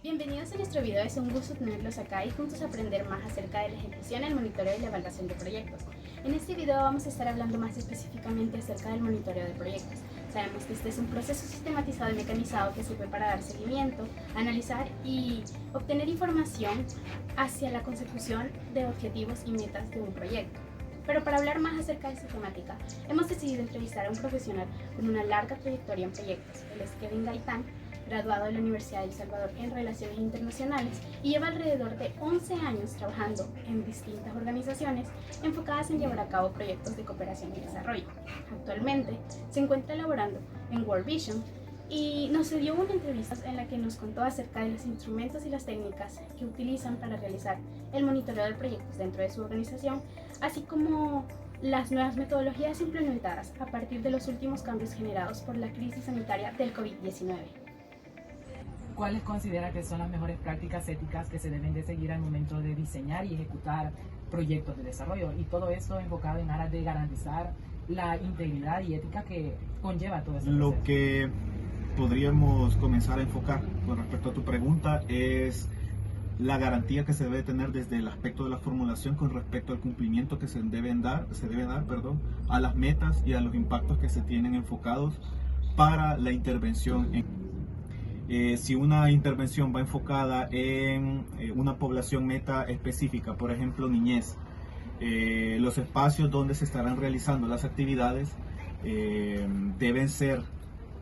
Bienvenidos a nuestro video, es un gusto tenerlos acá y juntos aprender más acerca de la ejecución, el monitoreo y la evaluación de proyectos. En este video vamos a estar hablando más específicamente acerca del monitoreo de proyectos. Sabemos que este es un proceso sistematizado y mecanizado que sirve para dar seguimiento, analizar y obtener información hacia la consecución de objetivos y metas de un proyecto. Pero para hablar más acerca de esta temática, hemos decidido entrevistar a un profesional con una larga trayectoria en proyectos. Él es Kevin Gaitán, graduado de la Universidad de El Salvador en Relaciones Internacionales y lleva alrededor de 11 años trabajando en distintas organizaciones enfocadas en llevar a cabo proyectos de cooperación y desarrollo. Actualmente se encuentra elaborando en World Vision y nos dio una entrevista en la que nos contó acerca de los instrumentos y las técnicas que utilizan para realizar el monitoreo de proyectos dentro de su organización, así como las nuevas metodologías implementadas a partir de los últimos cambios generados por la crisis sanitaria del COVID-19. ¿Cuáles considera que son las mejores prácticas éticas que se deben de seguir al momento de diseñar y ejecutar proyectos de desarrollo? Y todo esto enfocado en aras de garantizar la integridad y ética que conlleva todo eso. Lo que podríamos comenzar a enfocar con respecto a tu pregunta es la garantía que se debe tener desde el aspecto de la formulación con respecto al cumplimiento que se debe dar, a las metas y a los impactos que se tienen enfocados para la intervención si una intervención va enfocada en una población meta específica, por ejemplo niñez, los espacios donde se estarán realizando las actividades deben ser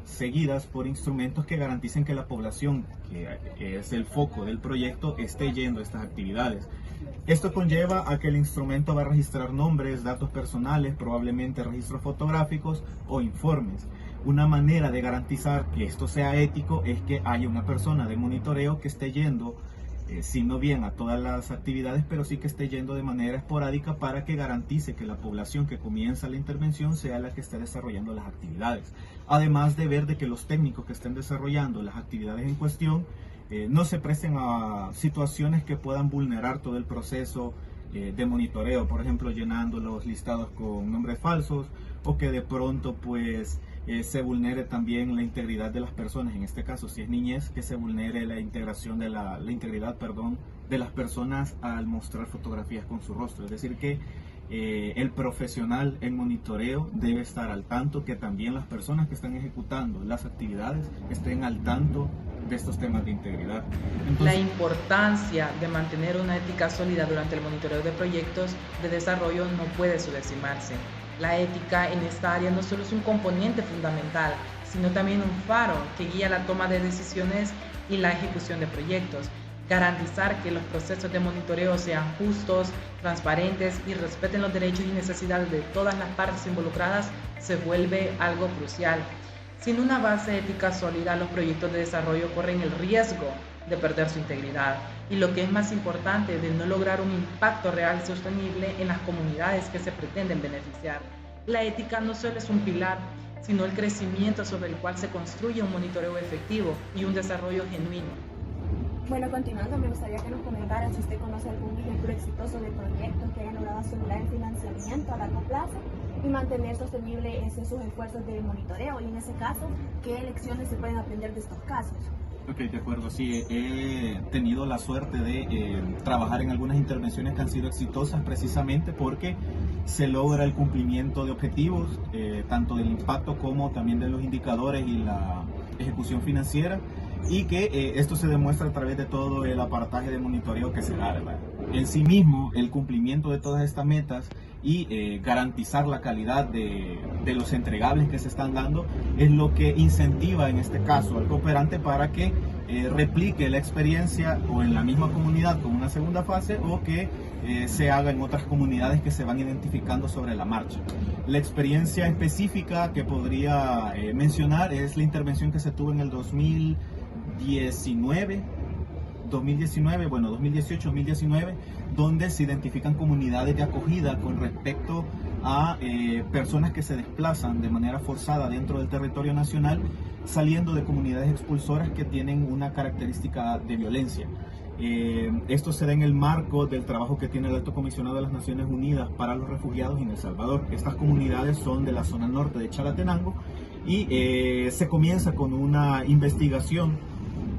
seguidas por instrumentos que garanticen que la población, que es el foco del proyecto, esté yendo a estas actividades. Esto conlleva a que el instrumento va a registrar nombres, datos personales, probablemente registros fotográficos o informes. Una manera de garantizar que esto sea ético es que haya una persona de monitoreo que esté yendo, si no bien a todas las actividades, pero sí que esté yendo de manera esporádica para que garantice que la población que comienza la intervención sea la que esté desarrollando las actividades. Además de ver de que los técnicos que estén desarrollando las actividades en cuestión no se presten a situaciones que puedan vulnerar todo el proceso de monitoreo, por ejemplo llenando los listados con nombres falsos o que de pronto pues se vulnere también la integridad de las personas, en este caso si es niñez, que se vulnere la integración de la integridad de las personas al mostrar fotografías con su rostro. Es decir que el profesional en monitoreo debe estar al tanto, que también las personas que están ejecutando las actividades estén al tanto de estos temas de integridad. Entonces, la importancia de mantener una ética sólida durante el monitoreo de proyectos de desarrollo no puede subestimarse. La ética en esta área no solo es un componente fundamental, sino también un faro que guía la toma de decisiones y la ejecución de proyectos. Garantizar que los procesos de monitoreo sean justos, transparentes y respeten los derechos y necesidades de todas las partes involucradas se vuelve algo crucial. Sin una base ética sólida, los proyectos de desarrollo corren el riesgo de perder su integridad y, lo que es más importante, de no lograr un impacto real y sostenible en las comunidades que se pretenden beneficiar. La ética no solo es un pilar, sino el crecimiento sobre el cual se construye un monitoreo efectivo y un desarrollo genuino. Bueno, continuando, me gustaría que nos comentara si usted conoce algún ejemplo exitoso de proyectos que hayan logrado asegurar el financiamiento a largo plazo y mantener sostenible sus esfuerzos de monitoreo, y en ese caso, ¿qué lecciones se pueden aprender de estos casos? Ok, de acuerdo, sí, he tenido la suerte de trabajar en algunas intervenciones que han sido exitosas precisamente porque se logra el cumplimiento de objetivos, tanto del impacto como también de los indicadores y la ejecución financiera, y que esto se demuestra a través de todo el aparataje de monitoreo que se da, ¿verdad? En sí mismo, el cumplimiento de todas estas metas y garantizar la calidad de los entregables que se están dando es lo que incentiva en este caso al cooperante para que replique la experiencia o en la misma comunidad con una segunda fase o que se haga en otras comunidades que se van identificando sobre la marcha. La experiencia específica que podría mencionar es la intervención que se tuvo en el 2018-2019, donde se identifican comunidades de acogida con respecto a personas que se desplazan de manera forzada dentro del territorio nacional, saliendo de comunidades expulsoras que tienen una característica de violencia. Esto se da en el marco del trabajo que tiene el Alto Comisionado de las Naciones Unidas para los Refugiados en El Salvador. Estas comunidades son de la zona norte de Chalatenango y se comienza con una investigación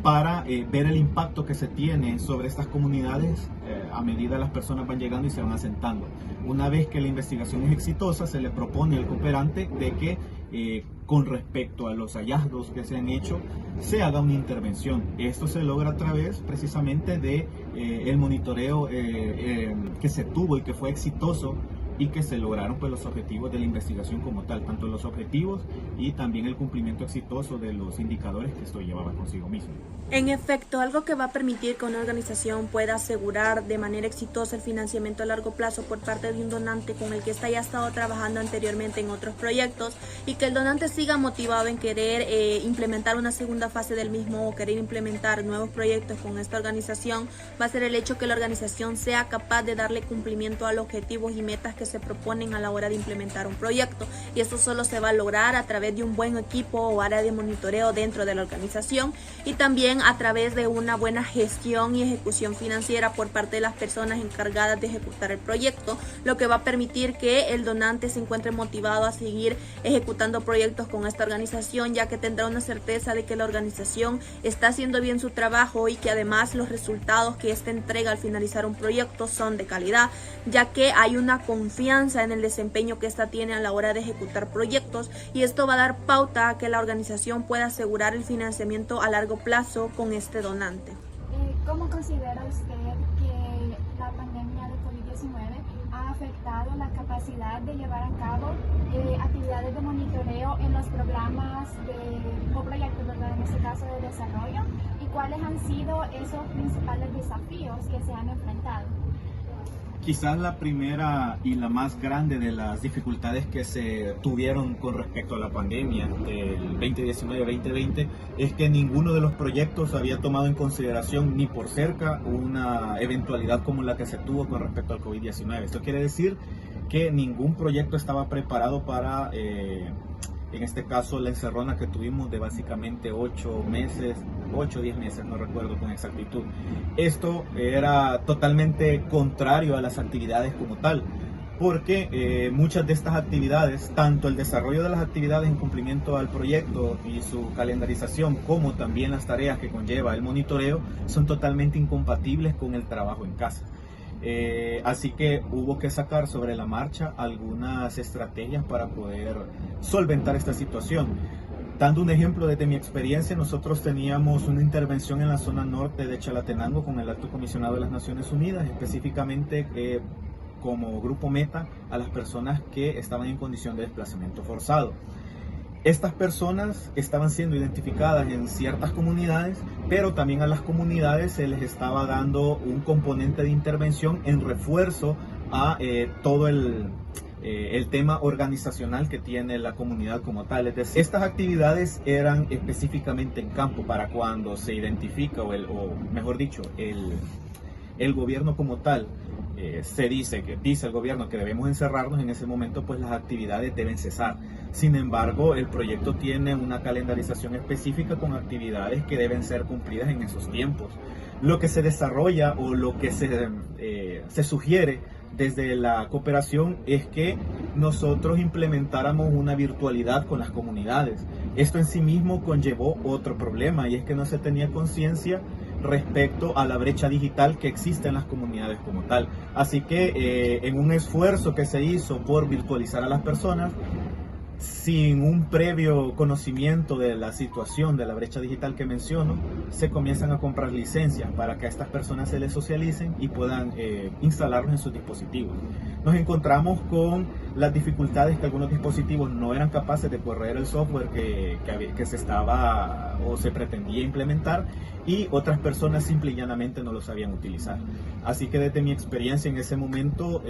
para ver el impacto que se tiene sobre estas comunidades a medida las personas van llegando y se van asentando. Una vez que la investigación es exitosa, se le propone al cooperante de que con respecto a los hallazgos que se han hecho, se haga una intervención. Esto se logra a través precisamente de el monitoreo que se tuvo y que fue exitoso, y que se lograron pues los objetivos de la investigación como tal, tanto los objetivos y también el cumplimiento exitoso de los indicadores que esto llevaba consigo mismo. En efecto, algo que va a permitir que una organización pueda asegurar de manera exitosa el financiamiento a largo plazo por parte de un donante con el que ésta ya ha estado trabajando anteriormente en otros proyectos, y que el donante siga motivado en querer implementar una segunda fase del mismo o querer implementar nuevos proyectos con esta organización, va a ser el hecho que la organización sea capaz de darle cumplimiento a los objetivos y metas que se proponen a la hora de implementar un proyecto, y esto solo se va a lograr a través de un buen equipo o área de monitoreo dentro de la organización, y también a través de una buena gestión y ejecución financiera por parte de las personas encargadas de ejecutar el proyecto, lo que va a permitir que el donante se encuentre motivado a seguir ejecutando proyectos con esta organización, ya que tendrá una certeza de que la organización está haciendo bien su trabajo y que además los resultados que ésta entrega al finalizar un proyecto son de calidad, ya que hay una confianza en el desempeño que ésta tiene a la hora de ejecutar proyectos, y esto va a dar pauta a que la organización pueda asegurar el financiamiento a largo plazo con este donante. ¿Cómo considera usted que la pandemia de COVID-19 ha afectado la capacidad de llevar a cabo actividades de monitoreo en los programas o proyectos, ¿verdad?, en este caso de desarrollo? ¿Y cuáles han sido esos principales desafíos que se han enfrentado? Quizás la primera y la más grande de las dificultades que se tuvieron con respecto a la pandemia del 2019-2020 es que ninguno de los proyectos había tomado en consideración ni por cerca una eventualidad como la que se tuvo con respecto al COVID-19. Esto quiere decir que ningún proyecto estaba preparado para, en este caso, la encerrona que tuvimos de básicamente 8 o 10 meses, no recuerdo con exactitud. Esto era totalmente contrario a las actividades como tal, porque muchas de estas actividades, tanto el desarrollo de las actividades en cumplimiento al proyecto y su calendarización, como también las tareas que conlleva el monitoreo, son totalmente incompatibles con el trabajo en casa. Así que hubo que sacar sobre la marcha algunas estrategias para poder solventar esta situación. Dando un ejemplo desde mi experiencia, nosotros teníamos una intervención en la zona norte de Chalatenango con el Alto Comisionado de las Naciones Unidas, específicamente como grupo meta a las personas que estaban en condición de desplazamiento forzado. Estas personas estaban siendo identificadas en ciertas comunidades, pero también a las comunidades se les estaba dando un componente de intervención en refuerzo a todo el tema organizacional que tiene la comunidad como tal. Es decir, estas actividades eran específicamente en campo para cuando se identifica, o mejor dicho, el gobierno como tal dice el gobierno que debemos encerrarnos. En ese momento pues las actividades deben cesar. Sin embargo, el proyecto tiene una calendarización específica con actividades que deben ser cumplidas en esos tiempos. Lo que se desarrolla o lo que se sugiere desde la cooperación es que nosotros implementáramos una virtualidad con las comunidades. Esto en sí mismo conllevó otro problema, y es que no se tenía conciencia respecto a la brecha digital que existe en las comunidades como tal. Así que en un esfuerzo que se hizo por virtualizar a las personas, sin un previo conocimiento de la situación de la brecha digital que menciono, se comienzan a comprar licencias para que a estas personas se les socialicen y puedan instalarlos en sus dispositivos. Nos encontramos con las dificultades que algunos dispositivos no eran capaces de correr el software que se estaba o se pretendía implementar, y otras personas simple y llanamente no lo sabían utilizar. Así que desde mi experiencia en ese momento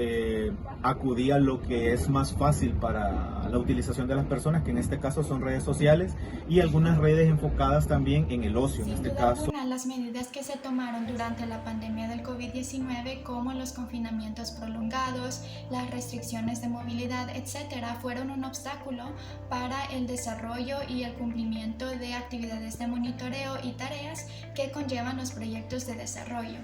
acudí a lo que es más fácil para la utilización de las personas, que en este caso son redes sociales y algunas redes enfocadas también en el ocio. En este caso, las medidas que se tomaron durante la pandemia del COVID-19, como los confinamientos prolongados, las restricciones de movilidad contabilidad, etcétera, fueron un obstáculo para el desarrollo y el cumplimiento de actividades de monitoreo y tareas que conllevan los proyectos de desarrollo.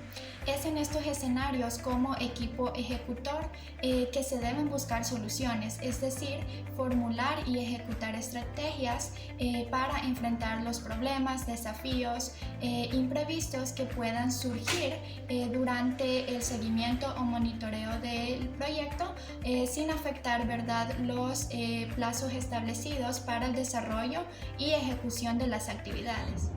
Es en estos escenarios como equipo ejecutor que se deben buscar soluciones, es decir, formular y ejecutar estrategias para enfrentar los problemas, desafíos imprevistos que puedan surgir durante el seguimiento o monitoreo del proyecto sin afectar, ¿verdad?, los plazos establecidos para el desarrollo y ejecución de las actividades.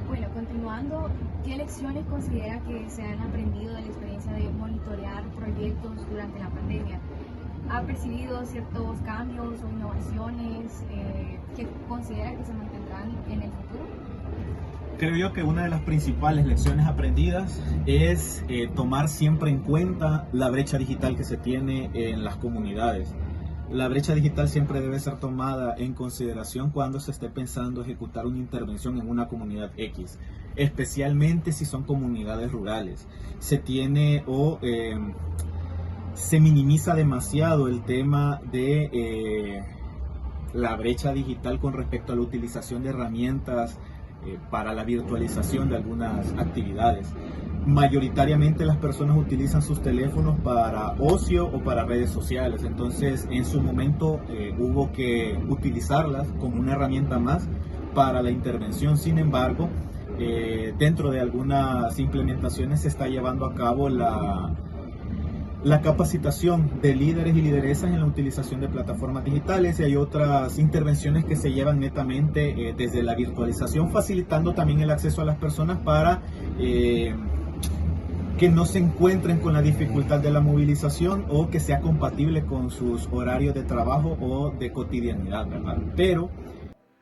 Bueno, continuando, ¿qué lecciones considera que se han aprendido de la experiencia de monitorear proyectos durante la pandemia? ¿Ha percibido ciertos cambios o innovaciones que considera que se mantendrán en el futuro? Creo yo que una de las principales lecciones aprendidas es tomar siempre en cuenta la brecha digital que se tiene en las comunidades. La brecha digital siempre debe ser tomada en consideración cuando se esté pensando ejecutar una intervención en una comunidad X, especialmente si son comunidades rurales. Se tiene se minimiza demasiado el tema de la brecha digital con respecto a la utilización de herramientas para la virtualización de algunas actividades. Mayoritariamente las personas utilizan sus teléfonos para ocio o para redes sociales, entonces en su momento hubo que utilizarlas como una herramienta más para la intervención. Sin embargo, dentro de algunas implementaciones se está llevando a cabo la capacitación de líderes y lideresas en la utilización de plataformas digitales, y hay otras intervenciones que se llevan netamente desde la virtualización, facilitando también el acceso a las personas para que no se encuentren con la dificultad de la movilización o que sea compatible con sus horarios de trabajo o de cotidianidad, ¿verdad? Pero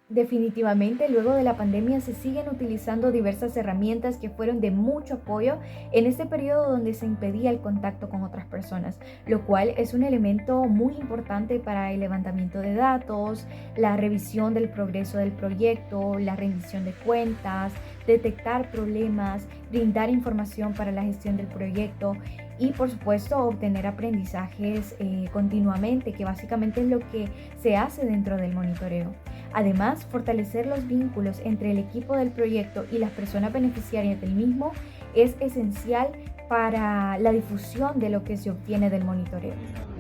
definitivamente, luego de la pandemia se siguen utilizando diversas herramientas que fueron de mucho apoyo en este periodo donde se impedía el contacto con otras personas, lo cual es un elemento muy importante para el levantamiento de datos, la revisión del progreso del proyecto, la rendición de cuentas, detectar problemas, brindar información para la gestión del proyecto y por supuesto obtener aprendizajes continuamente, que básicamente es lo que se hace dentro del monitoreo. Además, fortalecer los vínculos entre el equipo del proyecto y las personas beneficiarias del mismo es esencial para la difusión de lo que se obtiene del monitoreo.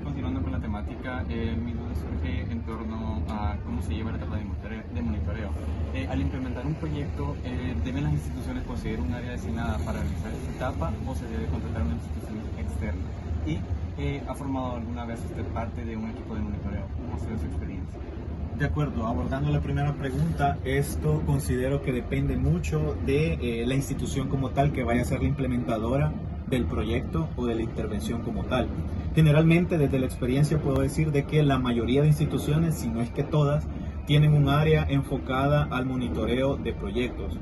Continuando con la temática, mi duda surge en torno a cómo se lleva la etapa de monitoreo. Al implementar un proyecto, ¿deben las instituciones poseer un área designada para realizar esta etapa o se debe contratar una institución externa? ¿Y ha formado alguna vez usted parte de un equipo de monitoreo? ¿Cómo ha sido su experiencia? de acuerdo, abordando la primera pregunta, esto considero que depende mucho de la institución como tal que vaya a ser la implementadora del proyecto o de la intervención como tal. Generalmente, desde la experiencia puedo decir de que la mayoría de instituciones, si no es que todas, tienen un área enfocada al monitoreo de proyectos.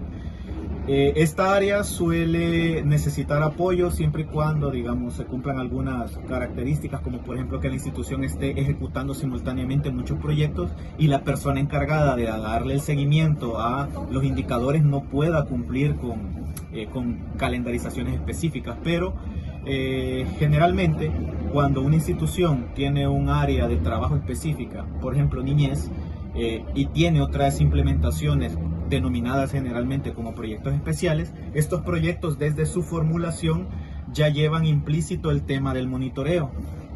Esta área suele necesitar apoyo siempre y cuando, digamos, se cumplan algunas características, como por ejemplo que la institución esté ejecutando simultáneamente muchos proyectos y la persona encargada de darle el seguimiento a los indicadores no pueda cumplir con calendarizaciones específicas. Pero generalmente cuando una institución tiene un área de trabajo específica, por ejemplo niñez, y tiene otras implementaciones denominadas generalmente como proyectos especiales, estos proyectos desde su formulación ya llevan implícito el tema del monitoreo,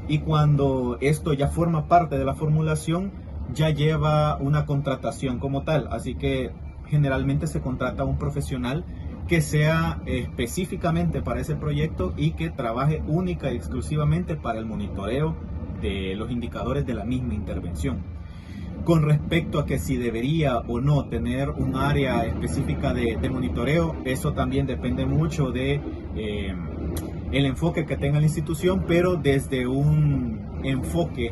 y cuando esto ya forma parte de la formulación ya lleva una contratación como tal, así que generalmente se contrata a un profesional que sea específicamente para ese proyecto y que trabaje única y exclusivamente para el monitoreo de los indicadores de la misma intervención. Con respecto a que si debería o no tener un área específica de monitoreo, eso también depende mucho de el enfoque que tenga la institución, pero desde un enfoque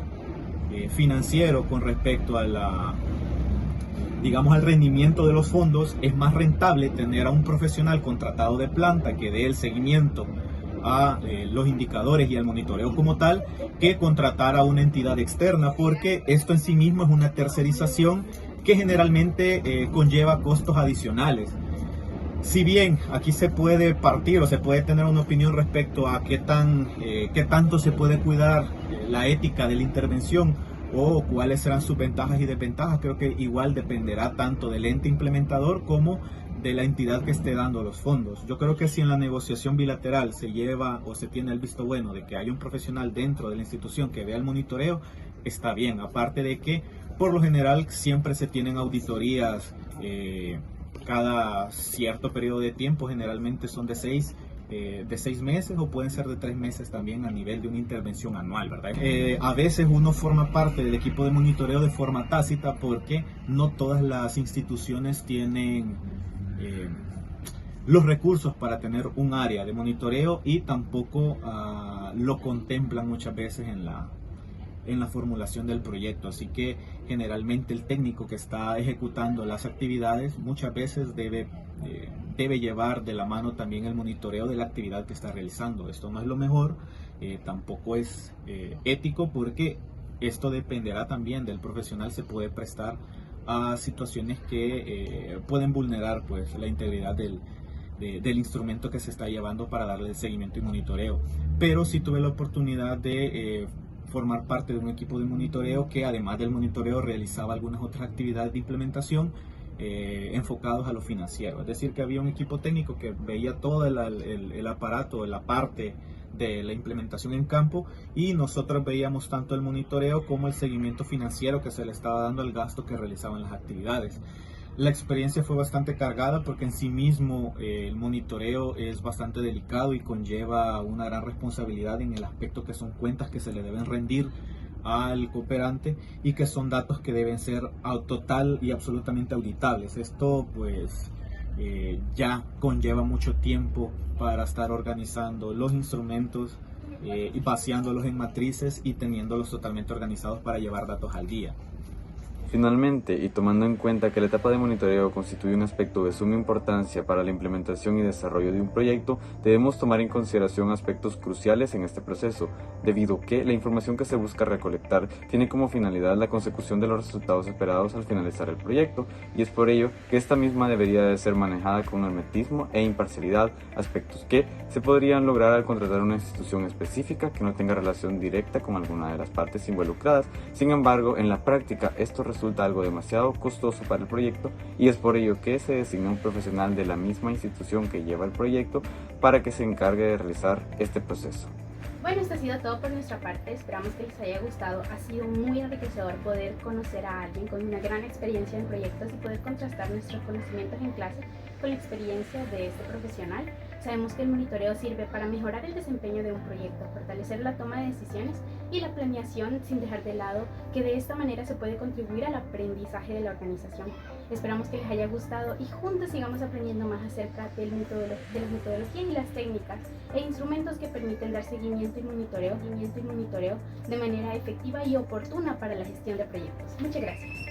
financiero con respecto a digamos al rendimiento de los fondos, es más rentable tener a un profesional contratado de planta que dé el seguimiento a los indicadores y al monitoreo como tal, que contratar a una entidad externa, porque esto en sí mismo es una tercerización que generalmente conlleva costos adicionales. Si bien aquí se puede partir o se puede tener una opinión respecto a qué tanto se puede cuidar la ética de la intervención o cuáles serán sus ventajas y desventajas, creo que igual dependerá tanto del ente implementador como de la entidad que esté dando los fondos. Yo creo que si en la negociación bilateral se lleva o se tiene el visto bueno de que hay un profesional dentro de la institución que vea el monitoreo, está bien. Aparte de que por lo general siempre se tienen auditorías cada cierto periodo de tiempo, generalmente son de 6 meses o pueden ser de 3 meses también a nivel de una intervención anual, ¿verdad? A veces uno forma parte del equipo de monitoreo de forma tácita porque no todas las instituciones tienen los recursos para tener un área de monitoreo y tampoco lo contemplan muchas veces en la formulación del proyecto, así que generalmente el técnico que está ejecutando las actividades muchas veces debe llevar de la mano también el monitoreo de la actividad que está realizando. Esto no es lo mejor, tampoco es ético porque esto dependerá también del profesional, se puede prestar a situaciones que pueden vulnerar pues la integridad del instrumento que se está llevando para darle seguimiento y monitoreo. Pero sí tuve la oportunidad de formar parte de un equipo de monitoreo que además del monitoreo realizaba algunas otras actividades de implementación enfocados a lo financiero. Es decir, que había un equipo técnico que veía todo el aparato, la parte de la implementación en campo, y nosotros veíamos tanto el monitoreo como el seguimiento financiero que se le estaba dando al gasto que realizaban las actividades. La experiencia fue bastante cargada porque en sí mismo el monitoreo es bastante delicado y conlleva una gran responsabilidad en el aspecto que son cuentas que se le deben rendir al cooperante y que son datos que deben ser total y absolutamente auditables. Esto pues ya conlleva mucho tiempo para estar organizando los instrumentos y vaciándolos en matrices y teniéndolos totalmente organizados para llevar datos al día. Finalmente, y tomando en cuenta que la etapa de monitoreo constituye un aspecto de suma importancia para la implementación y desarrollo de un proyecto, debemos tomar en consideración aspectos cruciales en este proceso, debido a que la información que se busca recolectar tiene como finalidad la consecución de los resultados esperados al finalizar el proyecto, y es por ello que esta misma debería de ser manejada con hermetismo e imparcialidad, aspectos que se podrían lograr al contratar una institución específica que no tenga relación directa con alguna de las partes involucradas. Sin embargo, en la práctica esto resulta algo demasiado costoso para el proyecto y es por ello que se designa un profesional de la misma institución que lleva el proyecto para que se encargue de realizar este proceso. Bueno, esto ha sido todo por nuestra parte, esperamos que les haya gustado. Ha sido muy enriquecedor poder conocer a alguien con una gran experiencia en proyectos y poder contrastar nuestros conocimientos en clase con la experiencia de este profesional. Sabemos que el monitoreo sirve para mejorar el desempeño de un proyecto, fortalecer la toma de decisiones y la planeación, sin dejar de lado que de esta manera se puede contribuir al aprendizaje de la organización. Esperamos que les haya gustado y juntos sigamos aprendiendo más acerca de las metodologías y las técnicas e instrumentos que permiten dar seguimiento y monitoreo de manera efectiva y oportuna para la gestión de proyectos. Muchas gracias.